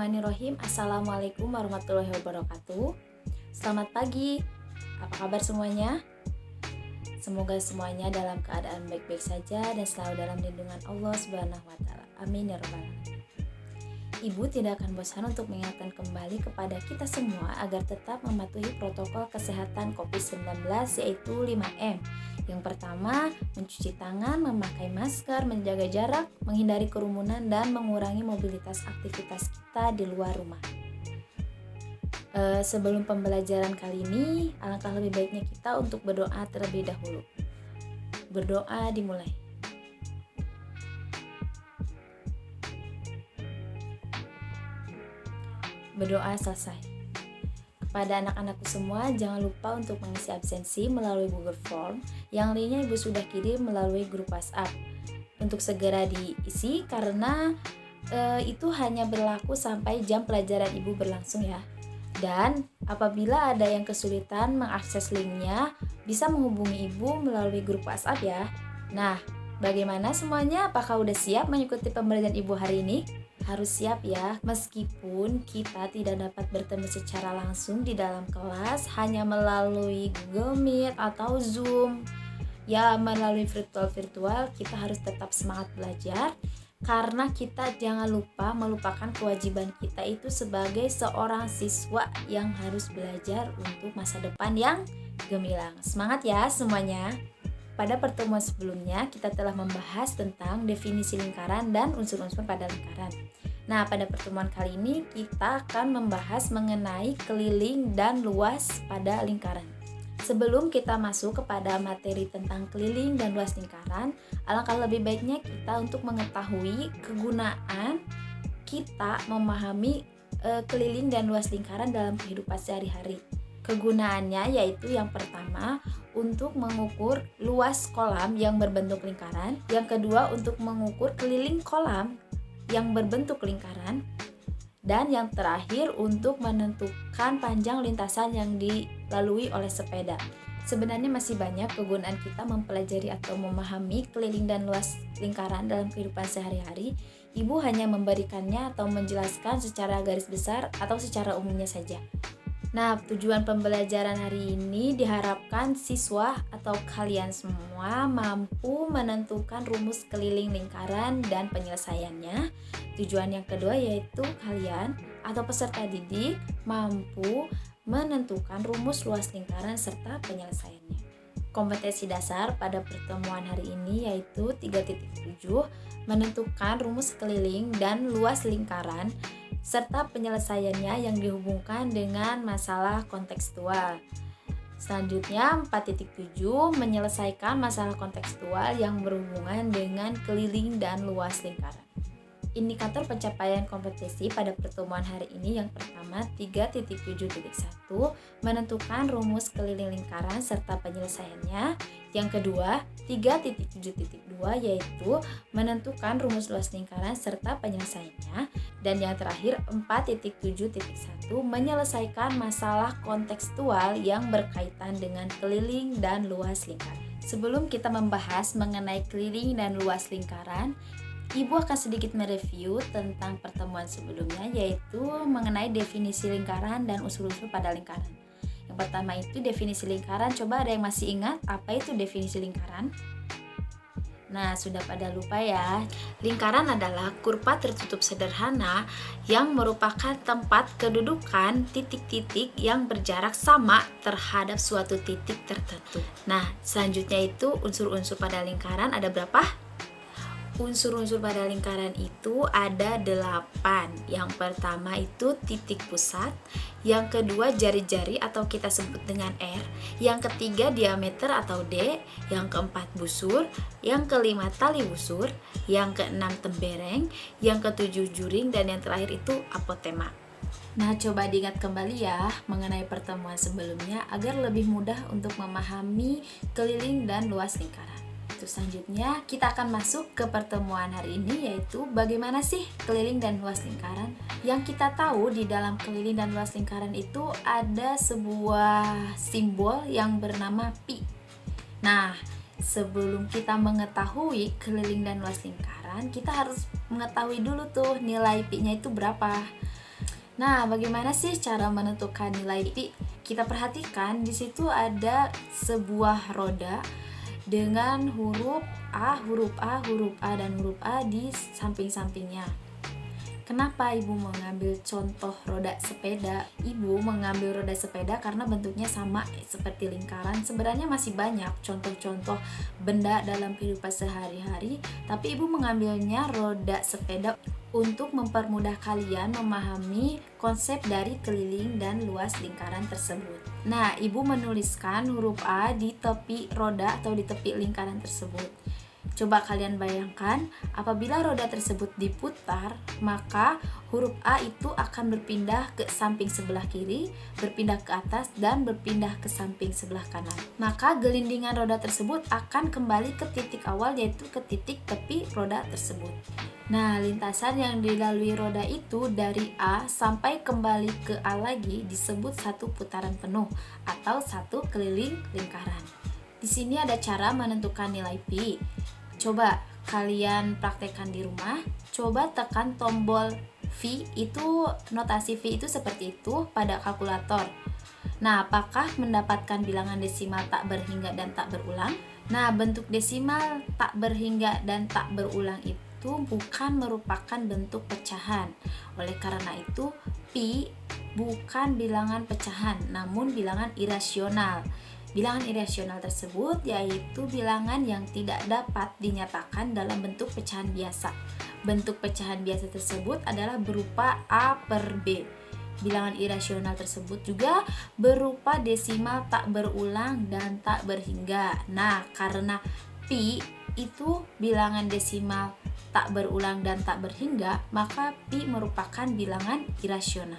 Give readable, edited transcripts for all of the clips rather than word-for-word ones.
Bismillahirrahmanirrahim. Assalamualaikum warahmatullahi wabarakatuh. Selamat pagi. Apa kabar semuanya? Semoga semuanya dalam keadaan baik-baik saja dan selalu dalam lindungan Allah Subhanahu wa taala. Amin ya rabbal alamin. Ibu tidak akan bosan untuk mengingatkan kembali kepada kita semua agar tetap mematuhi protokol kesehatan COVID-19 yaitu 5M. Yang pertama, mencuci tangan, memakai masker, menjaga jarak, menghindari kerumunan, dan mengurangi mobilitas aktivitas kita di luar rumah. Sebelum pembelajaran kali ini, alangkah lebih baiknya kita untuk berdoa terlebih dahulu. Berdoa dimulai. Berdoa selesai. Kepada anak-anakku semua, jangan lupa untuk mengisi absensi melalui Google Form yang linknya Ibu sudah kirim melalui grup WhatsApp. Untuk segera diisi karena itu hanya berlaku sampai jam pelajaran Ibu berlangsung ya. Dan apabila ada yang kesulitan mengakses linknya, bisa menghubungi Ibu melalui grup WhatsApp ya. Nah, bagaimana semuanya? Apakah udah siap mengikuti pembelajaran Ibu hari ini? Harus siap ya, meskipun kita tidak dapat bertemu secara langsung di dalam kelas hanya melalui Google Meet atau Zoom. Ya, melalui virtual kita harus tetap semangat belajar karena kita jangan lupa melupakan kewajiban kita itu sebagai seorang siswa yang harus belajar untuk masa depan yang gemilang. Semangat ya semuanya. Pada pertemuan sebelumnya, kita telah membahas tentang definisi lingkaran dan unsur-unsur pada lingkaran. Nah, pada pertemuan kali ini, kita akan membahas mengenai keliling dan luas pada lingkaran. Sebelum kita masuk kepada materi tentang keliling dan luas lingkaran, alangkah lebih baiknya kita untuk mengetahui kegunaan kita memahami keliling dan luas lingkaran dalam kehidupan sehari-hari. Kegunaannya yaitu yang pertama untuk mengukur luas kolam yang berbentuk lingkaran, yang kedua untuk mengukur keliling kolam yang berbentuk lingkaran, dan yang terakhir untuk menentukan panjang lintasan yang dilalui oleh sepeda. Sebenarnya masih banyak kegunaan kita mempelajari atau memahami keliling dan luas lingkaran dalam kehidupan sehari-hari. Ibu hanya memberikannya atau menjelaskan secara garis besar atau secara umumnya saja. Nah, tujuan pembelajaran hari ini diharapkan siswa atau kalian semua mampu menentukan rumus keliling lingkaran dan penyelesaiannya. Tujuan yang kedua yaitu kalian atau peserta didik mampu menentukan rumus luas lingkaran serta penyelesaiannya. Kompetensi dasar pada pertemuan hari ini yaitu 3.7 menentukan rumus keliling dan luas lingkaran serta penyelesaiannya yang dihubungkan dengan masalah kontekstual. Selanjutnya 4.7 menyelesaikan masalah kontekstual yang berhubungan dengan keliling dan luas lingkaran. Indikator pencapaian kompetensi pada pertemuan hari ini yang pertama 3.7.1 menentukan rumus keliling lingkaran serta penyelesaiannya. Yang kedua 3.7.2 yaitu menentukan rumus luas lingkaran serta penyelesaiannya. Dan yang terakhir 4.7.1 menyelesaikan masalah kontekstual yang berkaitan dengan keliling dan luas lingkaran. Sebelum kita membahas mengenai keliling dan luas lingkaran, Ibu akan sedikit mereview tentang pertemuan sebelumnya yaitu mengenai definisi lingkaran dan unsur-unsur pada lingkaran. Yang pertama itu definisi lingkaran, coba ada yang masih ingat apa itu definisi lingkaran? Nah, sudah pada lupa ya. Lingkaran adalah kurva tertutup sederhana yang merupakan tempat kedudukan titik-titik yang berjarak sama terhadap suatu titik tertentu. Nah, selanjutnya itu unsur-unsur pada lingkaran ada berapa? Unsur-unsur pada lingkaran itu ada 8. Yang pertama itu titik pusat, yang kedua jari-jari atau kita sebut dengan R, yang ketiga diameter atau D, yang keempat busur, yang kelima tali busur, yang keenam tembereng, yang ketujuh juring, dan yang terakhir itu apotema. Nah, coba diingat kembali ya mengenai pertemuan sebelumnya agar lebih mudah untuk memahami keliling dan luas lingkaran. Selanjutnya kita akan masuk ke pertemuan hari ini yaitu bagaimana sih keliling dan luas lingkaran. Yang kita tahu di dalam keliling dan luas lingkaran itu ada sebuah simbol yang bernama pi. Nah, sebelum kita mengetahui keliling dan luas lingkaran, kita harus mengetahui dulu tuh nilai pi-nya itu berapa. Nah, bagaimana sih cara menentukan nilai pi? Kita perhatikan di situ ada sebuah roda dengan huruf A, huruf A, huruf A, dan huruf A di samping-sampingnya. Kenapa ibu mengambil contoh roda sepeda? Ibu mengambil roda sepeda karena bentuknya sama seperti lingkaran. Sebenarnya masih banyak contoh-contoh benda dalam kehidupan sehari-hari, tapi ibu mengambilnya roda sepeda untuk mempermudah kalian memahami konsep dari keliling dan luas lingkaran tersebut. Nah, ibu menuliskan huruf A di tepi roda atau di tepi lingkaran tersebut. Coba kalian bayangkan, apabila roda tersebut diputar, maka huruf A itu akan berpindah ke samping sebelah kiri, berpindah ke atas, dan berpindah ke samping sebelah kanan. Maka gelindingan roda tersebut akan kembali ke titik awal, yaitu ke titik tepi roda tersebut. Nah, lintasan yang dilalui roda itu dari A sampai kembali ke A lagi disebut satu putaran penuh atau satu keliling lingkaran. Di sini ada cara menentukan nilai pi. Coba kalian praktekkan di rumah. Coba tekan tombol V, itu notasi V itu seperti itu pada kalkulator. Nah, apakah mendapatkan bilangan desimal tak berhingga dan tak berulang? Nah, bentuk desimal tak berhingga dan tak berulang itu bukan merupakan bentuk pecahan. Oleh karena itu, pi bukan bilangan pecahan, namun bilangan irasional. Bilangan irasional tersebut yaitu bilangan yang tidak dapat dinyatakan dalam bentuk pecahan biasa. Bentuk pecahan biasa tersebut adalah berupa A per B. Bilangan irasional tersebut juga berupa desimal tak berulang dan tak berhingga. Nah, karena pi itu bilangan desimal tak berulang dan tak berhingga, maka pi merupakan bilangan irasional.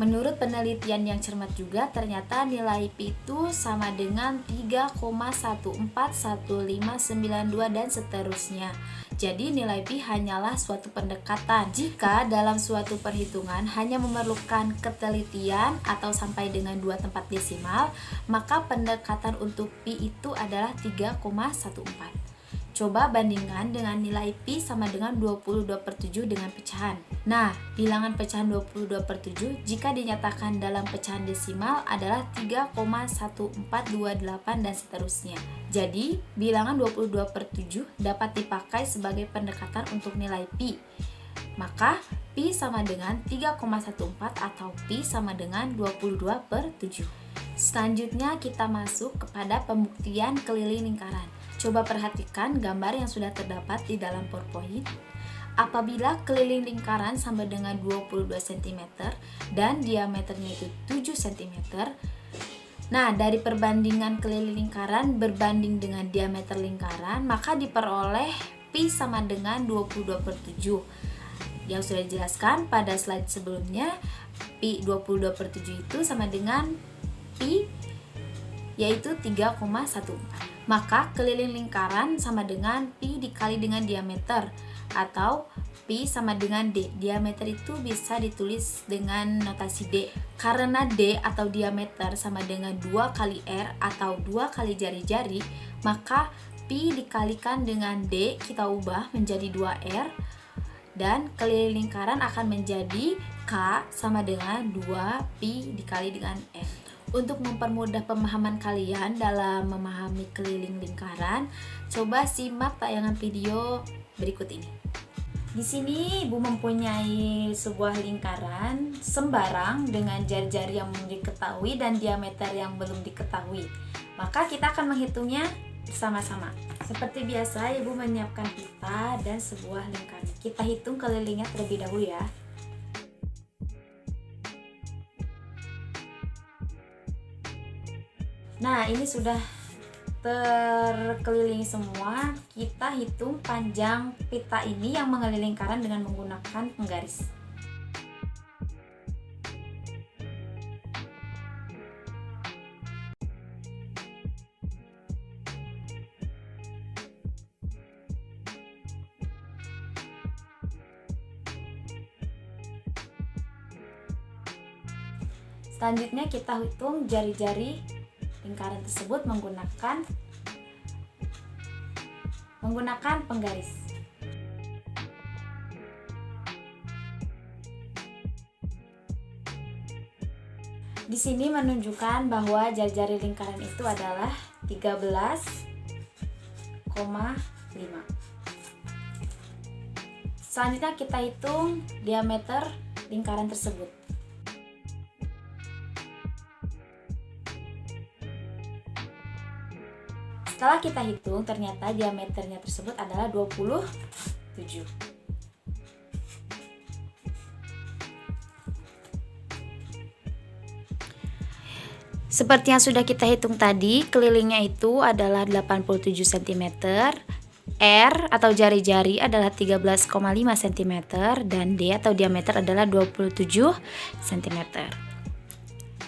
Menurut penelitian yang cermat juga, ternyata nilai pi itu sama dengan 3,141592 dan seterusnya. Jadi nilai pi hanyalah suatu pendekatan. Jika dalam suatu perhitungan hanya memerlukan ketelitian atau sampai dengan 2 tempat desimal, maka pendekatan untuk pi itu adalah 3,14. Coba bandingkan dengan nilai pi sama dengan 22/7 dengan pecahan. Nah, bilangan pecahan 22/7 jika dinyatakan dalam pecahan desimal adalah 3,1428 dan seterusnya. Jadi, bilangan 22/7 dapat dipakai sebagai pendekatan untuk nilai pi. Maka, pi sama dengan 3,14 atau pi sama dengan 22/7. Selanjutnya kita masuk kepada pembuktian keliling lingkaran. Coba perhatikan gambar yang sudah terdapat di dalam PowerPoint. Apabila keliling lingkaran sama dengan 22 cm dan diameternya itu 7 cm, nah dari perbandingan keliling lingkaran berbanding dengan diameter lingkaran, maka diperoleh pi sama dengan 22/7. Yang sudah dijelaskan pada slide sebelumnya, pi 22/7 itu sama dengan pi yaitu 3,14. Maka keliling lingkaran sama dengan pi dikali dengan diameter atau pi sama dengan D. Diameter itu bisa ditulis dengan notasi D. Karena D atau diameter sama dengan 2 kali R atau 2 kali jari-jari, maka pi dikalikan dengan D kita ubah menjadi 2R dan keliling lingkaran akan menjadi K sama dengan 2 pi dikali dengan F. Untuk mempermudah pemahaman kalian dalam memahami keliling lingkaran, coba simak tayangan video berikut ini. Di sini Ibu mempunyai sebuah lingkaran sembarang dengan jari-jari yang diketahui dan diameter yang belum diketahui. Maka kita akan menghitungnya bersama-sama. Seperti biasa, Ibu menyiapkan pita dan sebuah lingkaran. Kita hitung kelilingnya terlebih dahulu ya. Nah, ini sudah terkelilingi semua. Kita hitung panjang pita ini yang mengelilingi lingkaran dengan menggunakan penggaris. Selanjutnya kita hitung jari-jari lingkaran tersebut menggunakan penggaris. Di sini menunjukkan bahwa jari-jari lingkaran itu adalah 13,5. Selanjutnya kita hitung diameter lingkaran tersebut. Setelah kita hitung, ternyata diameternya tersebut adalah 27. Seperti yang sudah kita hitung tadi, kelilingnya itu adalah 87 cm, R atau jari-jari adalah 13,5 cm, dan D atau diameter adalah 27 cm.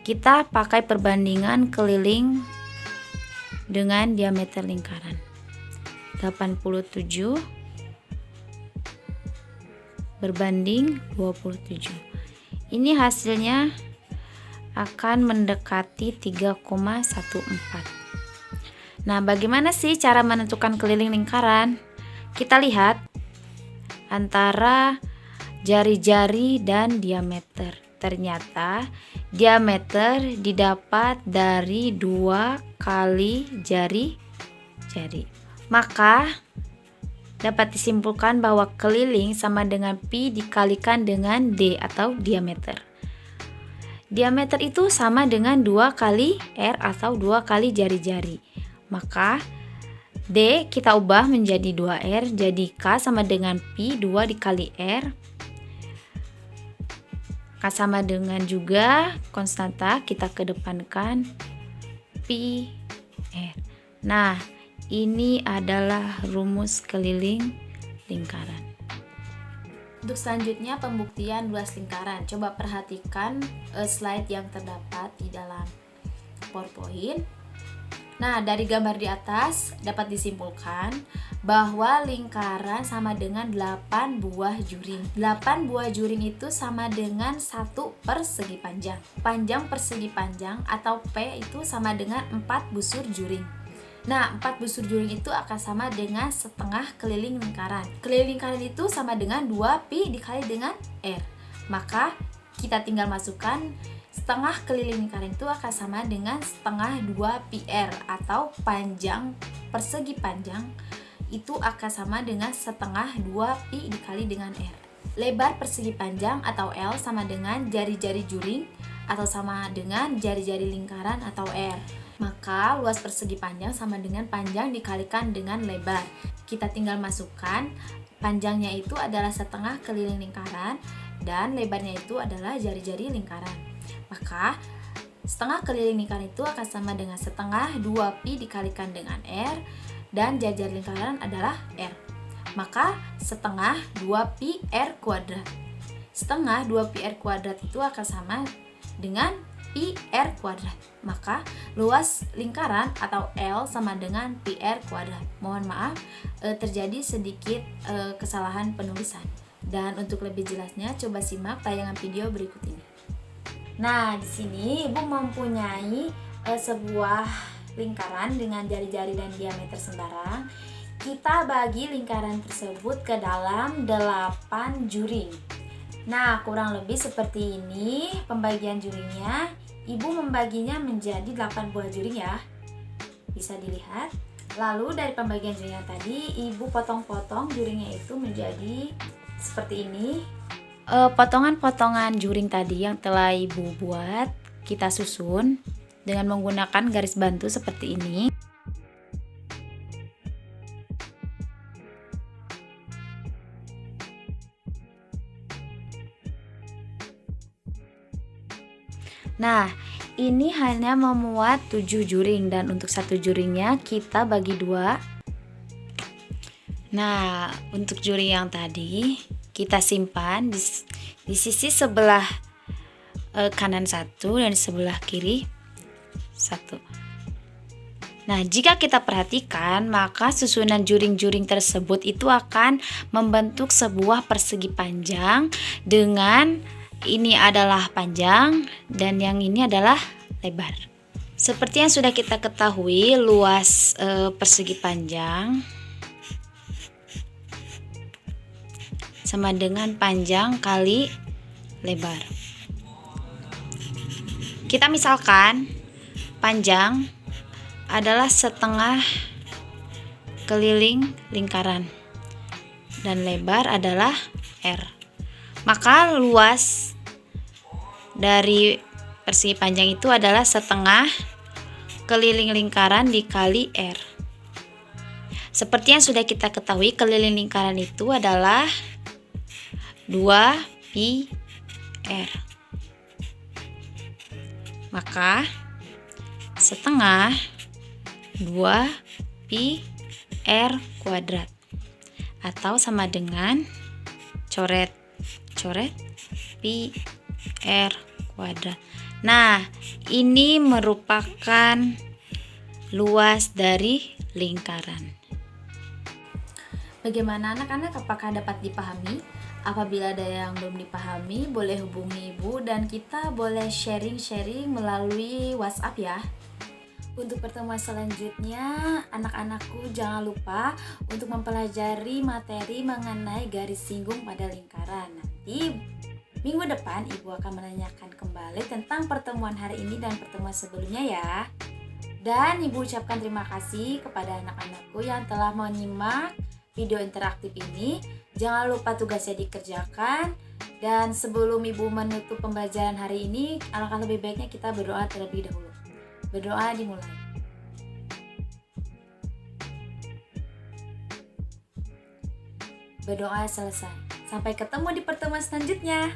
Kita pakai perbandingan keliling dengan diameter lingkaran. 87 berbanding 27. Ini hasilnya akan mendekati 3,14. Nah, bagaimana sih cara menentukan keliling lingkaran? Kita lihat antara jari-jari dan diameter. Ternyata diameter didapat dari 2 kali jari-jari. Maka dapat disimpulkan bahwa keliling sama dengan pi dikalikan dengan D atau diameter. Diameter itu sama dengan 2 kali R atau 2 kali jari-jari. Maka D kita ubah menjadi 2R, jadi K sama dengan pi 2 dikali R. K sama dengan juga konstanta, kita kedepankan pi R. Nah, ini adalah rumus keliling lingkaran. Untuk selanjutnya pembuktian luas lingkaran. Coba perhatikan slide yang terdapat di dalam PowerPoint. Nah, dari gambar di atas dapat disimpulkan bahwa lingkaran sama dengan 8 buah juring. 8 buah juring itu sama dengan 1 persegi panjang. Panjang persegi panjang atau P itu sama dengan 4 busur juring. Nah, 4 busur juring itu akan sama dengan setengah keliling lingkaran. Keliling lingkaran itu sama dengan 2 pi dikali dengan R. Maka kita tinggal masukkan setengah keliling lingkaran itu akan sama dengan setengah 2 pi R, atau panjang persegi panjang itu akan sama dengan setengah 2 pi dikali dengan R. Lebar persegi panjang atau L sama dengan jari-jari juring atau sama dengan jari-jari lingkaran atau R. Maka luas persegi panjang sama dengan panjang dikalikan dengan lebar. Kita tinggal masukkan panjangnya itu adalah setengah keliling lingkaran dan lebarnya itu adalah jari-jari lingkaran. Maka setengah keliling lingkaran itu akan sama dengan setengah 2 pi dikalikan dengan R, dan jari-jari lingkaran adalah R. Maka setengah 2 pi R kuadrat. Setengah 2 pi R kuadrat itu akan sama dengan pi R kuadrat. Maka luas lingkaran atau L sama dengan pi R kuadrat. Mohon maaf terjadi sedikit kesalahan penulisan. Dan untuk lebih jelasnya coba simak tayangan video berikut ini. Nah, di sini Ibu mempunyai sebuah lingkaran dengan jari-jari dan diameter sembarang. Kita bagi lingkaran tersebut ke dalam 8 juring. Nah, kurang lebih seperti ini pembagian juringnya. Ibu membaginya menjadi 8 buah juring ya. Bisa dilihat. Lalu dari pembagian juringnya tadi, Ibu potong-potong juringnya itu menjadi seperti ini. Potongan-potongan juring tadi yang telah Ibu buat, kita susun dengan menggunakan garis bantu seperti ini. Nah, ini hanya memuat 7 juring dan untuk satu juringnya kita bagi 2. Nah, untuk juring yang tadi kita simpan di sisi sebelah kanan 1 dan di sebelah kiri 1. Nah, jika kita perhatikan, maka susunan juring-juring tersebut itu akan membentuk sebuah persegi panjang dengan ini adalah panjang dan yang ini adalah lebar. Seperti yang sudah kita ketahui, luas persegi panjang sama dengan panjang kali lebar. Kita misalkan panjang adalah setengah keliling lingkaran dan lebar adalah R. Maka luas dari persegi panjang itu adalah setengah keliling lingkaran dikali R. Seperti yang sudah kita ketahui, keliling lingkaran itu adalah 2pi R. Maka setengah 2pi R kuadrat atau sama dengan coret pi R kuadrat. Nah, ini merupakan luas dari lingkaran. Bagaimana anak-anak, apakah dapat dipahami? Apabila ada yang belum dipahami, boleh hubungi ibu dan kita boleh sharing-sharing melalui WhatsApp ya. Untuk pertemuan selanjutnya, anak-anakku jangan lupa untuk mempelajari materi mengenai garis singgung pada lingkaran. Nanti minggu depan ibu akan menanyakan kembali tentang pertemuan hari ini dan pertemuan sebelumnya ya. Dan ibu ucapkan terima kasih kepada anak-anakku yang telah menyimak video interaktif ini. Jangan lupa tugasnya dikerjakan. Dan sebelum ibu menutup pembelajaran hari ini, alangkah lebih baiknya kita berdoa terlebih dahulu. Berdoa dimulai. Berdoa selesai. Sampai ketemu di pertemuan selanjutnya.